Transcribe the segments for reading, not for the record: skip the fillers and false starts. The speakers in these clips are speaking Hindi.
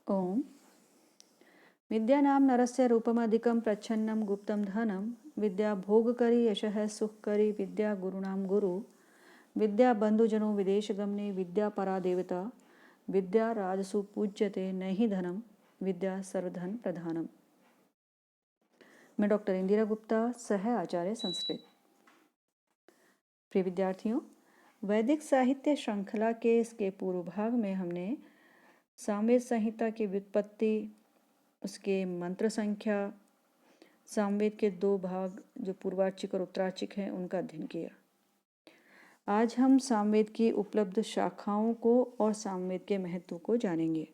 ओम विद्यानाम नरस्य रूपमधिकं प्रच्छन्नं गुप्तं धनं विद्या भोगकरी यशः सुखकरी विद्या गुरुणाम गुरु विद्या बंधुजनों विदेश गमने विद्या परा देवता विद्या राजसु पूज्यते नहीं धनम विद्या सर्वधन प्रधानम। मैं डॉक्टर इंदिरा गुप्ता, सह आचार्य संस्कृत। प्रिय विद्यार्थियों, वैदिक साहित्य श्रृंखला के इसके पूर्व भाग में हमने सामवेद संहिता की व्युत्पत्ति, उसके मंत्र संख्या, सामवेद के 2 भाग जो पूर्वार्चिक और उत्तरार्चिक हैं उनका अध्ययन किया। आज हम सामवेद की उपलब्ध शाखाओं को और सामवेद के महत्व को जानेंगे।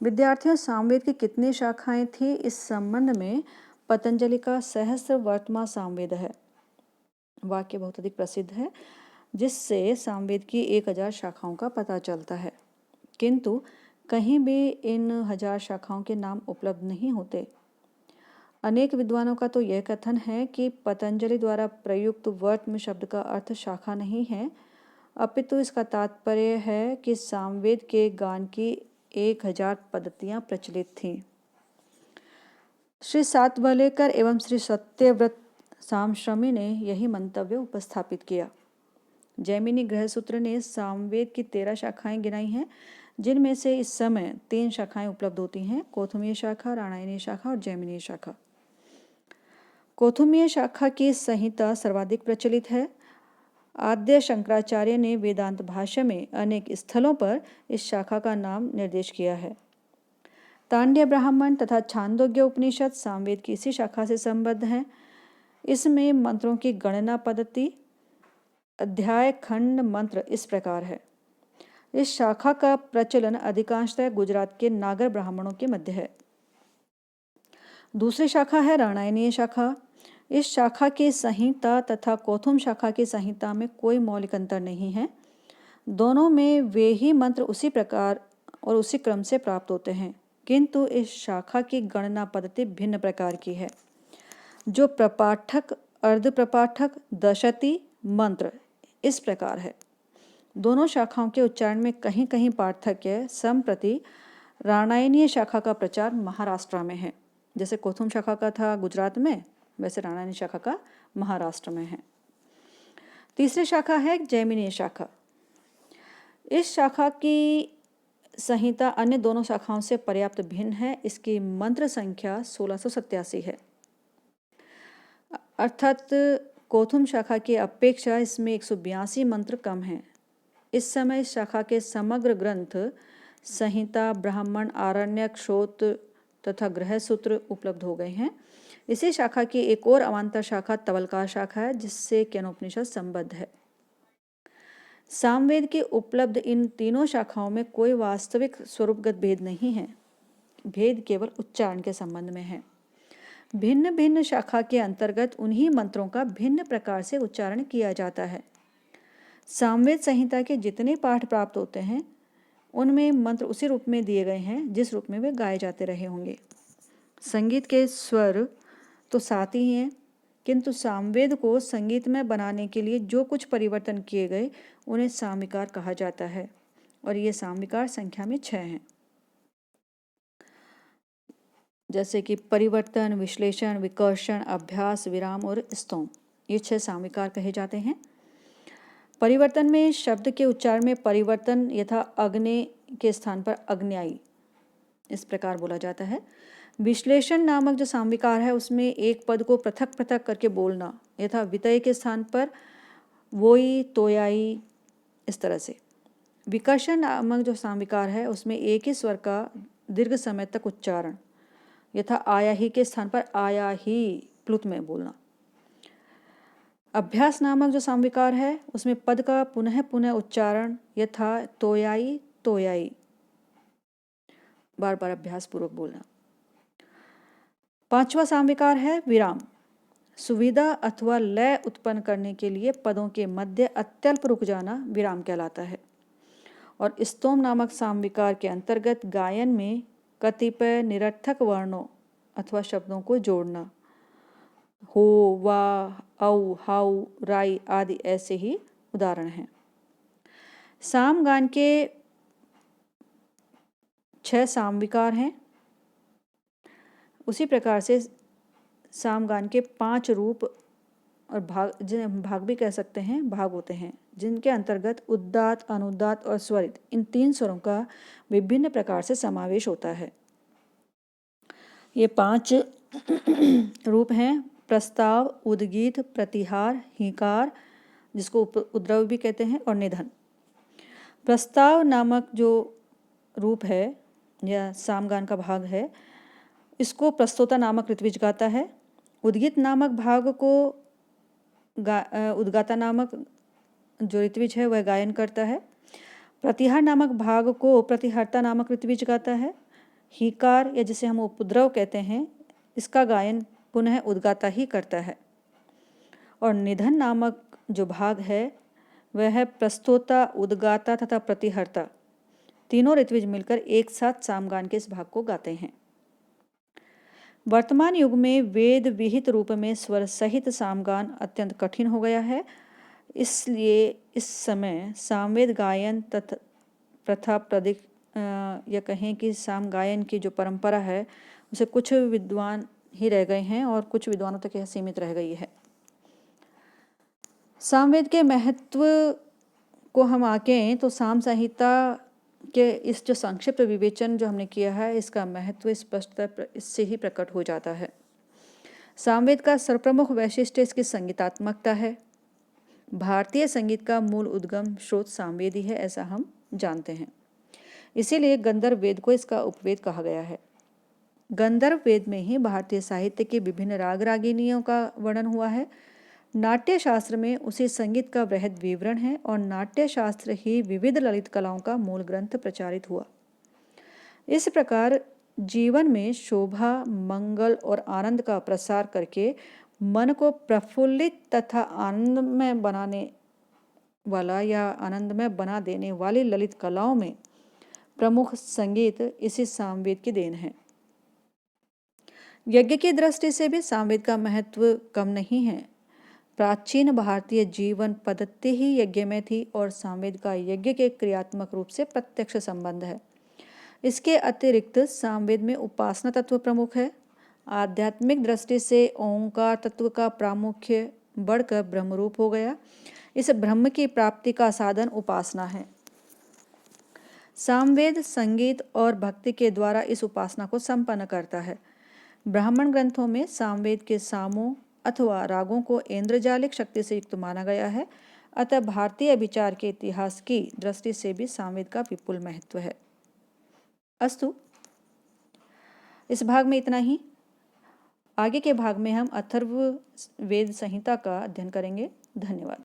विद्यार्थियों, सामवेद की कितनी शाखाएं थी, इस संबंध में पतंजलि का सहस्रवर्तमा सामवेद है। वाक्य बहुत अधिक प्रसिद्ध है, जिससे सामवेद की 1000 शाखाओं का पता चलता है। किंतु कहीं भी इन 1000 शाखाओं के नाम उपलब्ध नहीं होते। अनेक विद्वानों का तो यह कथन है कि पतंजलि द्वारा प्रयुक्त वर्तम शब्द का अर्थ शाखा नहीं है, अपितु इसका तात्पर्य है कि सामवेद के गान की 1000 पद्धतियां प्रचलित थीं। श्री सातवाहलेकर एवं श्री सत्यव्रत सामश्रमी ने यही मंतव्य उपस्थापित किया। जैमिनी गृहसूत्र ने सामवेद की 13 शाखाएं गिनाई हैं, जिनमें से इस समय 3 शाखाएं उपलब्ध होती हैं: कौथुमीय शाखा, राणायनीय शाखा और जैमिनीय शाखा। कौथुमीय शाखा की संहिता सर्वाधिक प्रचलित है। आद्य शंकराचार्य ने वेदांत भाष्य में अनेक स्थलों पर इस शाखा का नाम निर्देश किया है। तांड्य ब्राह्मण तथा छांदोग्य उपनिषद सामवेद की इसी शाखा से संबद्ध हैं। इसमें मंत्रों की गणना पद्धति, अध्याय, खंड, मंत्र इस प्रकार है। इस शाखा का प्रचलन अधिकांशतः गुजरात के नागर ब्राह्मणों के मध्य है। दूसरी शाखा है राणायनीय शाखा। इस शाखा की संहिता तथा कौथुम शाखा की संहिता में कोई मौलिक अंतर नहीं है। दोनों में वे ही मंत्र उसी प्रकार और उसी क्रम से प्राप्त होते हैं, किंतु इस शाखा की गणना पद्धति भिन्न प्रकार की है। जो प्रपाठक, अर्ध प्रपाठक, दशति मंत्र इस प्रकार है। दोनों शाखाओं के उच्चारण में कहीं कहीं पार्थक्य। संप्रति राणायनीय शाखा का प्रचार महाराष्ट्र में है। जैसे कौथुम शाखा का था गुजरात में, वैसे राणायनीय शाखा का महाराष्ट्र में है। तीसरी शाखा है जैमिनीय शाखा। इस शाखा की संहिता अन्य दोनों शाखाओं से पर्याप्त भिन्न है। इसकी मंत्र संख्या 1687 है, अर्थात कौथुम शाखा की अपेक्षा इसमें 182 मंत्र कम हैं। इस समय इस शाखा के समग्र ग्रंथ संहिता, ब्राह्मण, आरण्यक, श्रोत्र तथा गृहसूत्र उपलब्ध हो गए हैं। इसी शाखा की एक और अवान्तर शाखा तवलकार शाखा है, जिससे केनोपनिषद संबद्ध है। सामवेद के उपलब्ध इन तीनों शाखाओं में कोई वास्तविक स्वरूपगत भेद नहीं है। भेद केवल उच्चारण के संबंध में है। भिन्न भिन्न शाखा के अंतर्गत उन्हीं मंत्रों का भिन्न प्रकार से उच्चारण किया जाता है। सामवेद संहिता के जितने पाठ प्राप्त होते हैं, उनमें मंत्र उसी रूप में दिए गए हैं जिस रूप में वे गाए जाते रहे होंगे। संगीत के स्वर तो साथ ही हैं, किंतु सामवेद को संगीत में बनाने के लिए जो कुछ परिवर्तन किए गए उन्हें सामविकार कहा जाता है, और ये सामविकार संख्या में 6 हैं। जैसे कि परिवर्तन, विश्लेषण, विकर्षण, अभ्यास, विराम और स्तोम, ये 6 सामविकार कहे जाते हैं। परिवर्तन में शब्द के उच्चारण में परिवर्तन यथा अग्नि के स्थान पर अग्न्यायी इस प्रकार बोला जाता है। विश्लेषण नामक जो सामविकार है, उसमें एक पद को पृथक पृथक करके बोलना, यथा वितय के स्थान पर वोई, तोयाई, इस तरह से। विकर्षण नामक जो सामविकार है, उसमें एक ही स्वर का दीर्घ समय तक उच्चारण, यथा आया ही के स्थान पर आया ही प्लुत में बोलना। अभ्यास नामक जो सामविकार है, उसमें पद का पुनः पुनः उच्चारण, यथा तोयाई, तोयाई, बार बार अभ्यास पूर्वक बोलना। पांचवा सामविकार है विराम। सुविधा अथवा लय उत्पन्न करने के लिए पदों के मध्य अत्यल्प रुक जाना विराम कहलाता है। और स्तोम नामक सामविकार के अंतर्गत गायन में कतिपय निरर्थक वर्णों अथवा शब्दों को जोड़ना, हो, वा, औ, हाउ, राई आदि ऐसे ही उदाहरण हैं। सामगान के 6 सामविकार हैं। उसी प्रकार से सामगान के 5 रूप और भाग, जिन्हें भाग भी कह सकते हैं, भाग होते हैं, जिनके अंतर्गत उद्दात, अनुदात और स्वरित, इन 3 स्वरों का विभिन्न प्रकार से समावेश होता है। ये 5 रूप हैं: प्रस्ताव, उद्गीत, प्रतिहार, हीकार, जिसको उद्रव भी कहते हैं, और निधन। प्रस्ताव नामक जो रूप है या सामगान का भाग है, इसको प्रस्तोता नामक ऋत्विज गाता है। उद्गीत नामक भाग को उद्गाता नामक जो ऋत्विज है वह गायन करता है। प्रतिहार नामक भाग को प्रतिहर्ता नामक ऋत्विज गाता है। हीकार या जिसे हम उपद्रव कहते हैं, इसका गायन पुनः उद्गाता ही करता है। और निधन नामक जो भाग है वह है प्रस्तोता, उद्गाता तथा प्रतिहर्ता, तीनों ऋत्विज मिलकर एक साथ सामगान के इस भाग को गाते हैं। वर्तमान युग में वेद विहित रूप में स्वर सहित सामगान अत्यंत कठिन हो गया है। इसलिए इस समय सामवेद गायन तथा प्रथा या कहें कि साम गायन की जो परंपरा है उसे कुछ विद्वान ही रह गए हैं और कुछ विद्वानों तक यह सीमित रह गई है। सामवेद के महत्व को हम आंकें तो साम संहिता के इस जो संक्षिप्त विवेचन जो हमने किया है, इसका महत्व स्पष्टतः इससे ही प्रकट हो जाता है। सामवेद का सर्वप्रमुख वैशिष्ट्य इसकी संगीतात्मकता है। भारतीय संगीत का मूल उद्गम स्रोत सामवेद ही है, ऐसा हम जानते हैं। इसीलिए गंधर्व वेद को इसका उपवेद कहा गया है। गंधर्व वेद में ही भारतीय साहित्य के विभिन्न राग रागिनियों का वर्णन हुआ है। नाट्य शास्त्र में उसी संगीत का वृहद विवरण है और नाट्य शास्त्र ही विविध ललित कलाओं का मूल ग्रंथ प्रचारित हुआ। इस प्रकार जीवन में शोभा, मंगल और आनंद का प्रसार करके मन को प्रफुल्लित तथा आनंदमय बनाने वाला या आनंदमय बना देने वाली ललित कलाओं में प्रमुख संगीत इसी सामवेद की देन है। यज्ञ की दृष्टि से भी सामवेद का महत्व कम नहीं है। प्राचीन भारतीय जीवन पद्धति ही यज्ञमय थी और सामवेद का यज्ञ के क्रियात्मक रूप से प्रत्यक्ष संबंध है। इसके अतिरिक्त सामवेद में उपासना तत्व प्रमुख है। आध्यात्मिक दृष्टि से ओंकार तत्व का प्रामुख्य बढ़कर ब्रह्मरूप हो गया। इस ब्रह्म की प्राप्ति का साधन उपासना है। सामवेद संगीत और भक्ति के द्वारा इस उपासना को संपन्न करता है। ब्राह्मण ग्रंथों में सामवेद के सामों अथवा रागों को ऐन्द्रजालिक शक्ति से युक्त माना गया है। अतः भारतीय विचार के इतिहास की दृष्टि से भी सामवेद का विपुल महत्व है। अस्तु, इस भाग में इतना ही। आगे के भाग में हम अथर्व वेद संहिता का अध्ययन करेंगे। धन्यवाद।